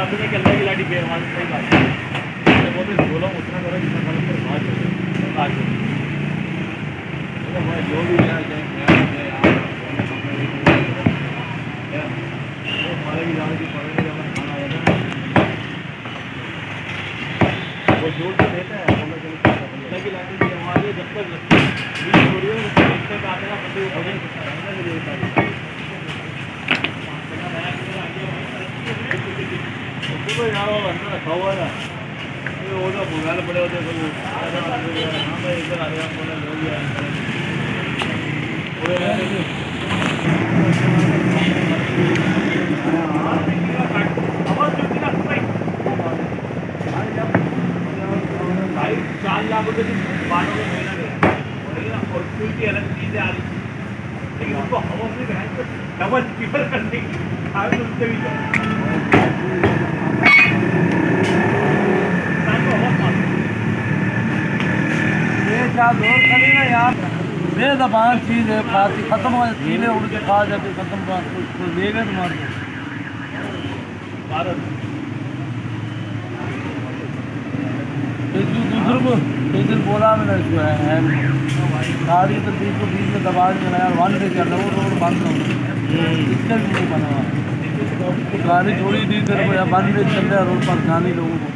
बात है कि अल्लाह की लाठी बेरवाज सही बात है। वो तो बोला उतना करो जितना करो पर बात हो मैं जो भी हमारे भी जाने की पड़ेगी जब खाना आएगा वो जोर से देता है अल्लाह की लाठी बेरवाज जब तक हो रही है तब तक आने का बंदे हो गए तो यार वो अंदर रखा हुआ था वो जो मोबाइल पड़े होते तो इधर आ गया बोला लो गया ₹4 लाख रुपये की बातों में महीना गया और स्कूल की अलग चीज़ें आ रही लेकिन उसको हवा से डबल ट्रिपल करने की उससे भी खड़ी ना यार बेदबान चीज़ है खाती खत्म हो चीज़ें उड़ के खा जाती खत्म तो देगा तुम्हारे भारत दूसरे को एक दिन बोला मैंने इसको है गाड़ी तो बीच में दबा देना यार वन से चल रहा वो रोड बंद हो इसका भी नहीं बना हुआ गाड़ी थोड़ी दी तेरे को या बंद से चल रहा रोड पर जाने लोगों को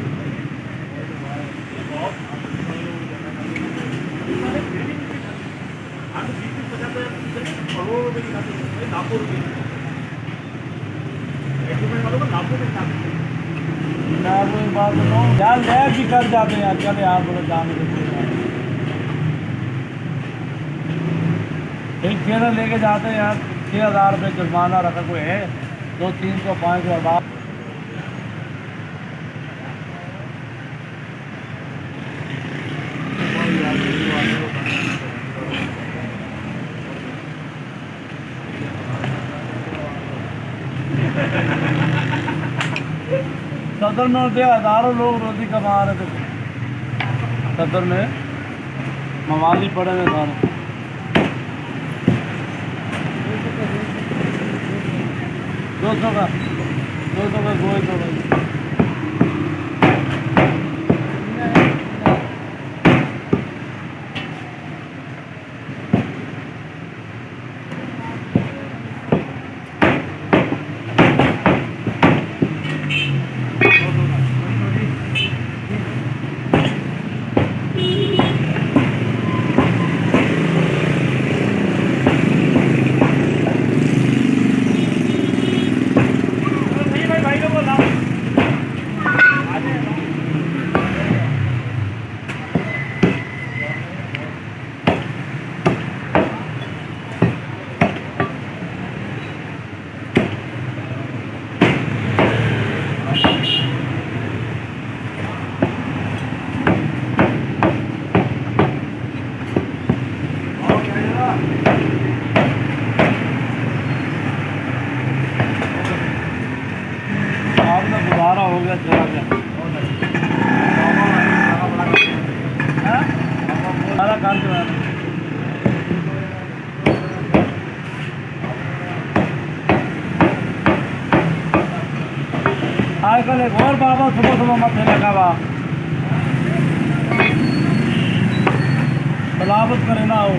बात बताऊँ यार लैब भी कर जाते हैं यार चले यार बोले जाने एक ट्रेनर लेके जाते हैं यार 6,000 रुपये जुर्माना रखा कोई है 200, 300, 500 बात सदर में होते हज़ारों लोग रोटी कमा रहे थे सदर में मवाली पड़े हुए सारे 200 का गोई तो भाई हो गया चला गया सारा काम चला आजकल एक और बाबा सुबह सुबह मत लगा बा बलावत करे ना हो